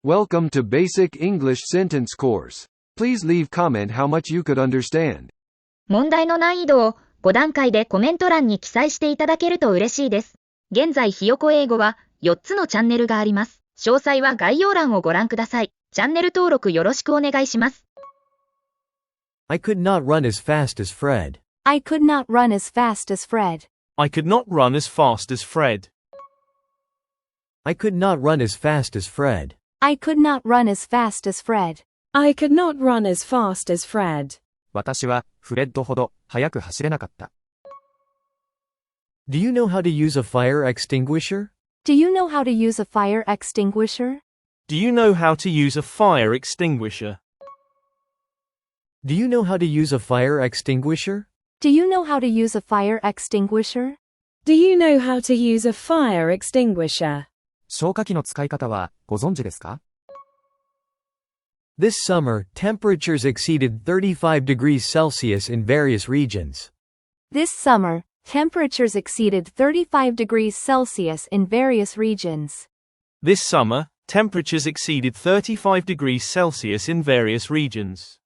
Welcome to Basic English Sentence course. Please leave comment how much you could understand. 問題の難易度を5段階でコメント欄に記載していただけると嬉しいです。現在ひよこ英語は4つのチャンネルがあります。詳細は概要欄をご覧ください。チャンネル登録よろしくお願いします。I could not run as fast as Fred. I could not run as fast as Fred. I could not run as fast as Fred. I could not run as fast as Fred. I could not run as fast as Fred. I could not run as fast as Fred. 私はフレッドほど速く走れなかった。Do you know how to use a fire extinguisher? Do you know how to use a fire extinguisher? Do you know how to use a fire extinguisher? Do you know how to use a fire extinguisher? Do you know how to use a fire extinguisher? Do you know how to use a fire extinguisher? 消火器の使い方はご存知ですか？ This summer, temperatures exceeded 35 degrees Celsius in various regions. This summer, temperatures exceeded 35 degrees Celsius in various regions. This summer, temperatures exceeded 35 degrees Celsius in various regions.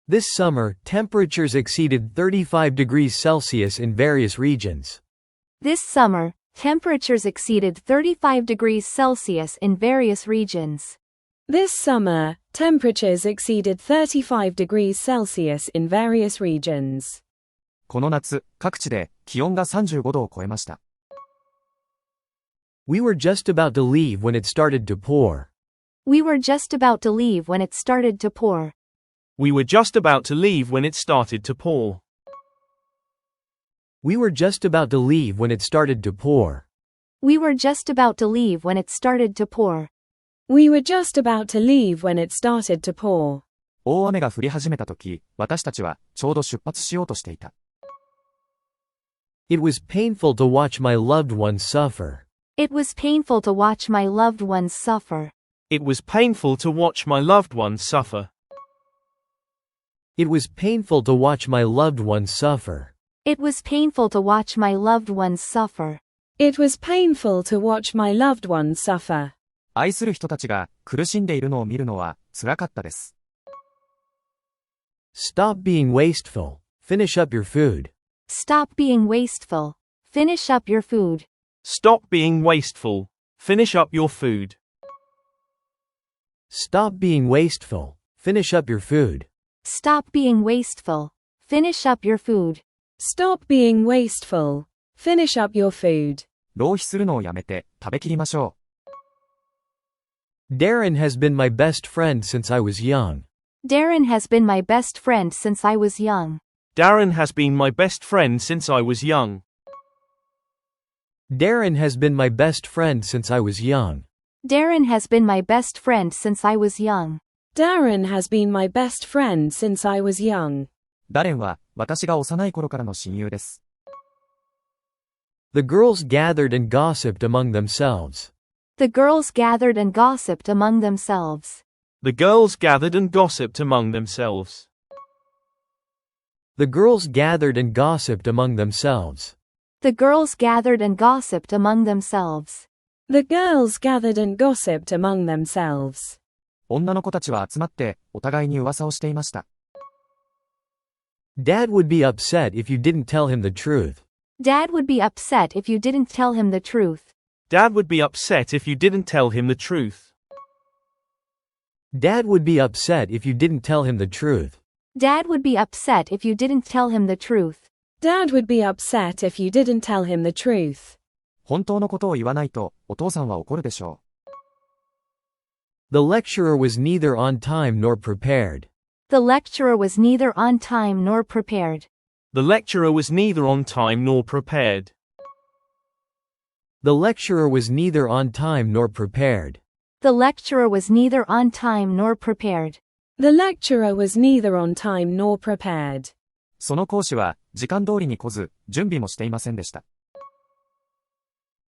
This summer, temperatures exceeded 35 degrees Celsius in various regions. This summer, temperatures exceeded 35 degrees Celsius in various regions. This summer, temperatures exceeded 35 degrees Celsius in various regions. この夏、各地で気温が35度を超えました。We were just about to leave when it started to pour. We were just about to leave when it started to pour. We were just about to leave when it started to pour. We were just about to leave when it started to pour. We were just about to leave when it started to pour. We were just about to leave when it started to pour. 大雨が降り始めたとき、私たちはちょうど出発しようとしていた。It was painful to watch my loved ones suffer. It was painful to watch my loved ones suffer. It was painful to watch my loved ones suffer. It was painful to watch my loved ones suffer. It was painful to watch my loved ones suffer. It was painful to watch my loved ones suffer. 愛する人たちが苦しんでいるのを見るのは辛かったです。Stop being wasteful. Finish up your food. Stop being wasteful. Finish up your food. Stop being wasteful. Finish up your food. Stop being wasteful. Finish up your food. Stop being wasteful. Finish up your food. Stop being wasteful. Finish up your food. 浪費するのをやめて食べきりましょう。Darren has been my best friend since I was young. Darren has been my best friend since I was young. Darren has been my best friend since I was young. Darren has been my best friend since I was young. Darren has been my best friend since I was young. Darren has been my best friend since I was young. ダレンは私が幼い頃からの親友です。The girls gathered and gossiped among themselves. The girls gathered and gossiped among themselves. The girls gathered and gossiped among themselves. The girls gathered and gossiped among themselves. The girls gathered and gossiped among themselves. The girls gathered and gossiped among themselves. 女の子たちは集まってお互いに噂をしていました。Dad would be upset if you didn't tell him the truth. Dad would be upset if you didn't tell him the truth. Dad would be upset if you didn't tell him the truth. Dad would be upset if you didn't tell him the truth. Dad would be upset if you didn't tell him the truth. Dad would be upset if you didn't tell him the truth. 本当のことを言わないとお父さんは怒るでしょう。The lecturer was neither on time nor prepared. The lecturer was neither on time nor prepared. The lecturer was neither on time nor prepared. The lecturer was neither on time nor prepared. The lecturer was neither on time nor prepared. The lecturer was neither on time nor prepared. その講師は時間通りに来ず、準備もしていませんでした。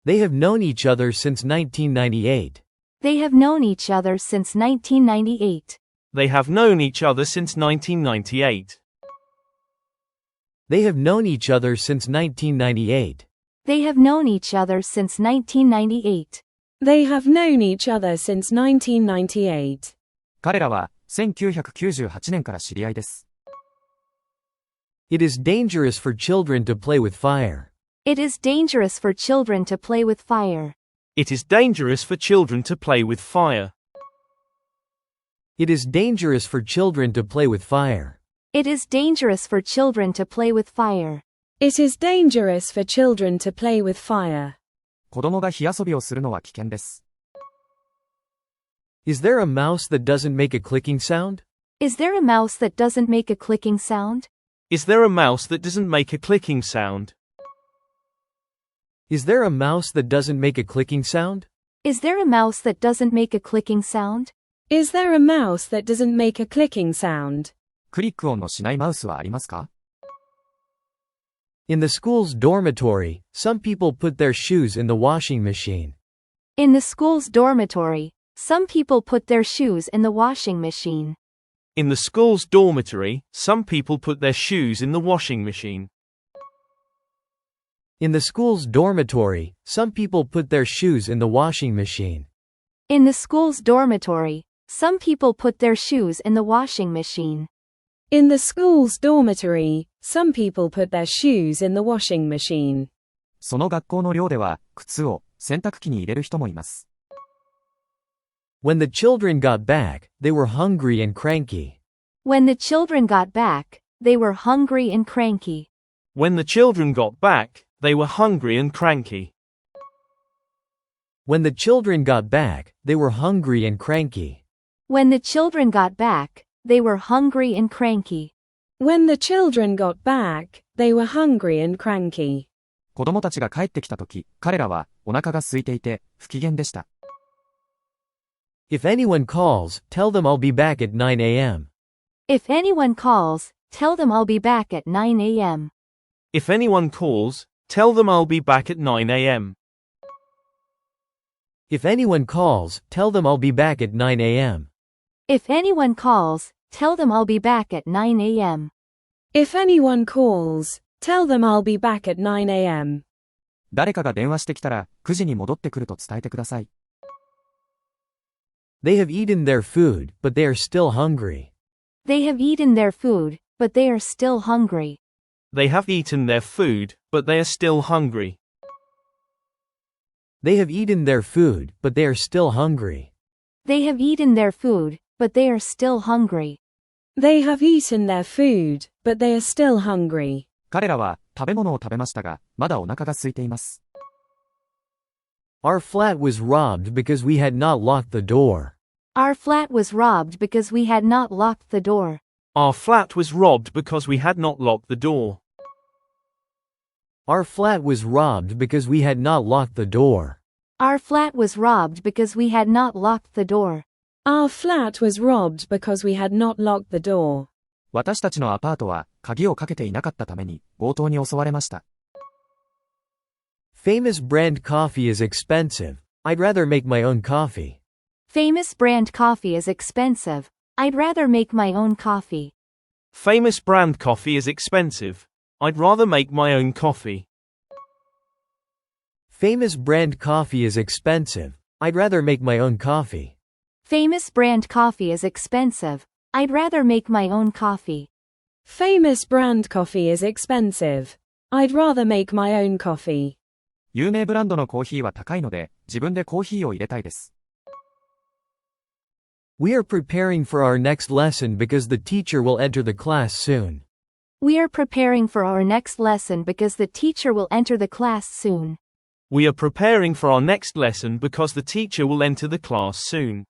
They have known each other since 1998. They have known each other since 1998. They have known each other since 1998. They have known each other since 1998. They have known each other since 1998. They have known each other since 1998. 彼らは1998年から知り合いです。It is dangerous for children to play with fire. It is dangerous for children to play with fire. It is dangerous for children to play with fire. It is dangerous for children to play with fire. It is dangerous for children to play with fire. It is dangerous for children to play with fire. 子供が火遊びをするのは危険です。Is there a mouse that doesn't make a clicking sound? Is there a mouse that doesn't make a clicking sound? Is there a mouse that doesn't make a clicking sound? Is there a mouse that doesn't make a clicking sound? Is there a mouse that doesn't make a clicking sound? Is there a mouse that doesn't make a clicking sound? クリック音のしないマウスはありますか？ In the school's dormitory, some people put their shoes in the washing machine. In the school's dormitory, some people put their shoes in the washing machine. In the school's dormitory, some people put their shoes in the washing machine. In the school's dormitory, some people put their shoes in the washing machine. In the school's dormitory, some people put their shoes in the washing machine. In the school's dormitory, some people put their shoes in the washing machine. その学校の寮では、靴を洗濯機に入れる人もいます。When the children got back, they were hungry and cranky. When the children got back, they were hungry and cranky. When the children got back, they were hungry and cranky. When the children got back, they were hungry and cranky. When the children got back, they were hungry and cranky. When the children got back, they were hungry and cranky. 子供たちが帰ってきたとき、彼らはお腹が空いていて不機嫌でした。If anyone calls, tell them I'll be back at 9 a.m. If anyone calls, tell them I'll be back at 9 a.m. If anyone calls, tell them I'll be back at 9 a.m. If anyone calls, tell them I'll be back at 9 a.m. If anyone calls, tell them I'll be back at 9 a.m. If anyone calls, tell them I'll be back at 9 a.m. 誰かが電話してきたら9時に戻ってくると伝えてください。They have eaten their food, but they are still hungry. They have eaten their food, but they are still hungry. They have eaten their food, but they are still hungry. They have eaten their food, but they are still hungry. They have eaten their food, but they are still hungry. They have eaten their food, but they are still hungry. 彼らは食べ物を食べましたが、まだお腹が空いています。Our flat was robbed because we had not locked the door. Our flat was robbed because we had not locked the door. Our flat was robbed because we had not locked the door. Our flat was robbed because we had not locked the door. Our flat was robbed because we had not locked the door. Our flat was robbed because we had not locked the door. 私たちのアパートは鍵をかけていなかったために強盗に襲われました。Famous brand coffee is expensive. I'd rather make my own coffee. Famous brand coffee is expensive. I'd rather make my own coffee. Famous brand coffee is expensive. I'd rather make my own coffee. Famous brand coffee is expensive. I'd rather make my own coffee. Famous brand coffee is expensive. I'd rather make my own coffee. Famous brand coffee is expensive. I'd rather make my own coffee. 有名ブランドのコーヒーは高いので、自分でコーヒーを入れたいです。We are preparing for our next lesson because the teacher will enter the class soon. We are preparing for our next lesson because the teacher will enter the class soon. We are preparing for our next lesson because the teacher will enter the class soon.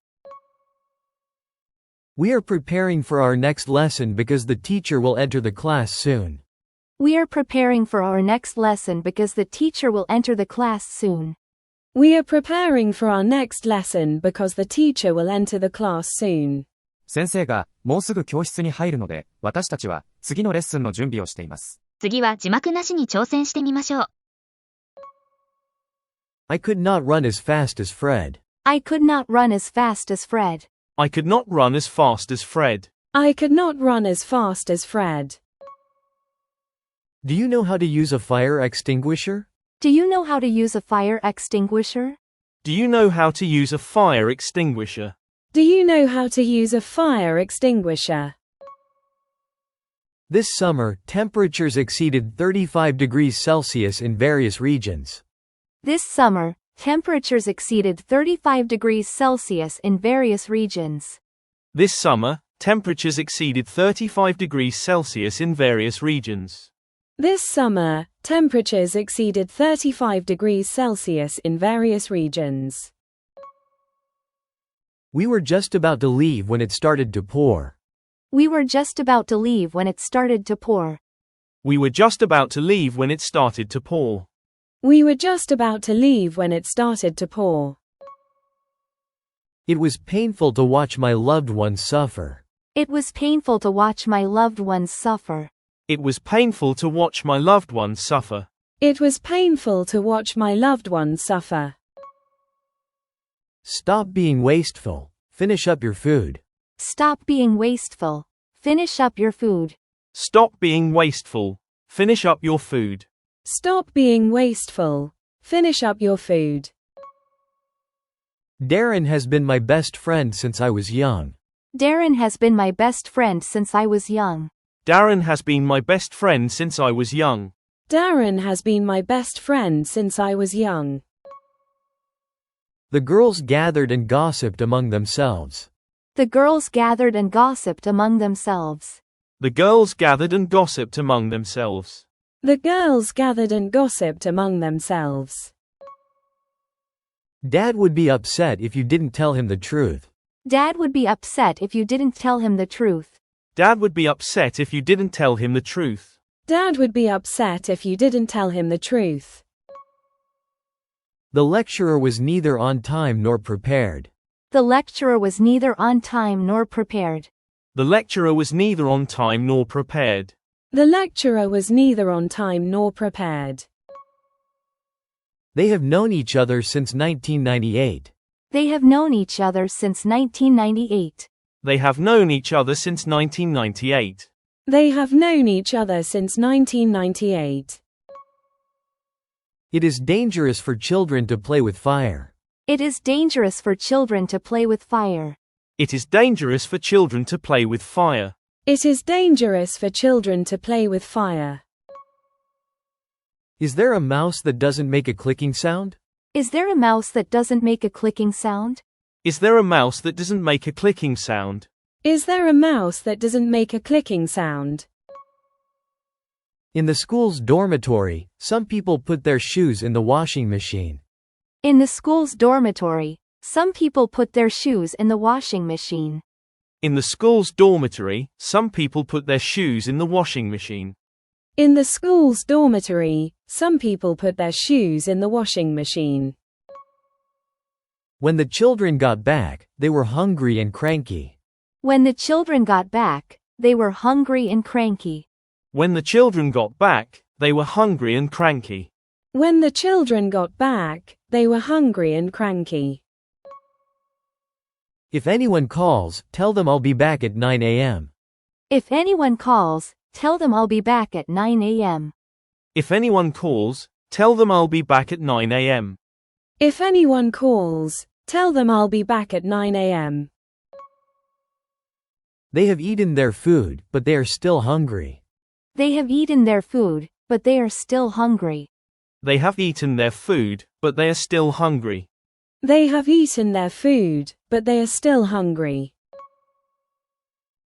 We are preparing for our next lesson because the teacher will enter the class soon. We are preparing for our next lesson because the teacher will enter the class soon. We are preparing for our next lesson because the teacher will enter the class soon. 先生がもうすぐ教室に入るので、私たちは次のレッスンの準備をしています。次は字幕なしに挑戦してみましょう。I could not run as fast as Fred. I could not run as fast as Fred. I could not run as fast as Fred. I could not run as fast as Fred. Do you know how to use a fire extinguisher? Do you know how to use a fire extinguisher? Do you know how to use a fire extinguisher? Do you know how to use a fire extinguisher? This summer, temperatures exceeded 35 degrees Celsius in various regions. This summer, temperatures exceeded 35 degrees Celsius in various regions. This summer, temperatures exceeded 35 degrees Celsius in various regions. This summer, temperatures exceeded 35 degrees Celsius in various regions. We were just about to leave when it started to pour. We were just about to leave when it started to pour. We were just about to leave when it started to pour. We were just about to leave when it started to pour. It was painful to watch my loved ones suffer. It was painful to watch my loved ones suffer. It was painful to watch my loved ones suffer. It was painful to watch my loved ones suffer. Stop being wasteful. Finish up your food. Stop being wasteful. Finish up your food. Stop being wasteful. Finish up your food. Stop being wasteful. Finish up your food. Darren has been my best friend since I was young. Darren has been my best friend since I was young. Darren has been my best friend since I was young. Darren has been my best friend since I was young. The girls gathered and gossiped among themselves. The girls gathered and gossiped among themselves. The girls gathered and gossiped among themselves. The girls gathered and gossiped among themselves. Dad would be upset if you didn't tell him the truth. Dad would be upset if you didn't tell him the truth. Dad would be upset if you didn't tell him the truth. Dad would be upset if you didn't tell him the truth. The lecturer was neither on time nor prepared. The lecturer was neither on time nor prepared. The lecturer was neither on time nor prepared. The lecturer was neither on time nor prepared. They have known each other since 1998. They have known each other since 1998. They have known each other since 1998. They have known each other since 1998. It is dangerous for children to play with fire. It is dangerous for children to play with fire. It is dangerous for children to play with fire. It is dangerous for children to play with fire. Is there a mouse that doesn't make a clicking sound? Is there a mouse that doesn't make a clicking sound? Is there a mouse that doesn't make a clicking sound? Is there a mouse that doesn't make a clicking sound? In the school's dormitory, some people put their shoes in the washing machine. In the school's dormitory, some people put their shoes in the washing machine. In the school's dormitory, some people put their shoes in the washing machine. In the school's dormitory, some people put their shoes in the washing machine. When the children got back, they were hungry and cranky. When the children got back, they were hungry and cranky. When the children got back, they were hungry and cranky. When the children got back, they were hungry and cranky. If anyone calls, tell them I'll be back at 9 a.m. If anyone calls, tell them I'll be back at 9 a.m. If anyone calls, tell them I'll be back at 9 a.m. If anyone calls, tell them I'll be back at 9 a.m. They have eaten their food, but they are still hungry. They have eaten their food, but they are still hungry. They have eaten their food, but they are still hungry. They have eaten their food, but they are still hungry.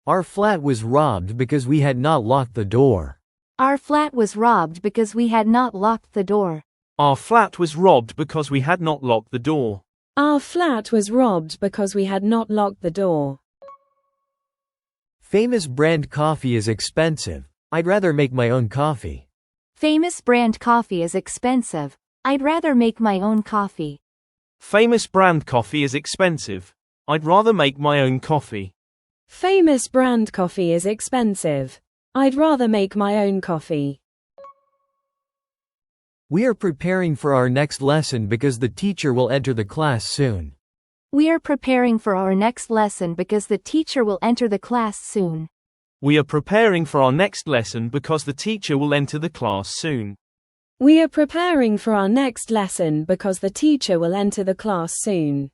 Our flat was robbed because we had not locked the door. Our flat was robbed because we had not locked the door. Our flat was robbed because we had not locked the door. Our flat was robbed because we had not locked the door. Famous brand coffee is expensive. I'd rather make my own coffee. Famous brand coffee is expensive. I'd rather make my own coffee. Famous brand coffee is expensive. I'd rather make my own coffee. Famous brand coffee is expensive. I'd rather make my own coffee. We are preparing for our next lesson because the teacher will enter the class soon. We are preparing for our next lesson because the teacher will enter the class soon. We are preparing for our next lesson because the teacher will enter the class soon. We are preparing for our next lesson because the teacher will enter the class soon.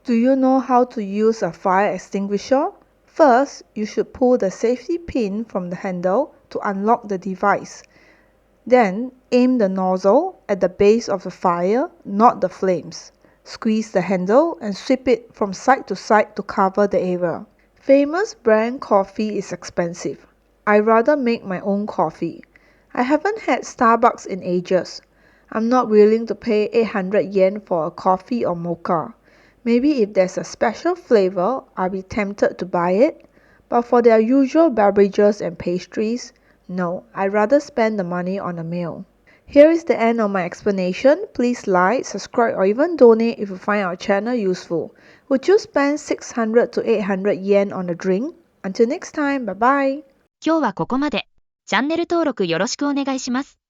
Do you know how to use a fire extinguisher? First, you should pull the safety pin from the handle to unlock the device. Then, aim the nozzle at the base of the fire, not the flames. Squeeze the handle and sweep it from side to side to cover the area. Famous brand coffee is expensive. I rather make my own coffee. I haven't had Starbucks in ages. I'm not willing to pay 800 yen for a coffee or mocha. Maybe if there's a special flavor, I'll be tempted to buy it. But for their usual beverages and pastries, no, I'd rather spend the money on a meal. Here is the end of my explanation. Please like, subscribe or even donate if you find our channel useful. Would you spend 600 to 800 yen on a drink? Until next time, bye bye. 今日はここまで。チャンネル登録よろしくお願いします。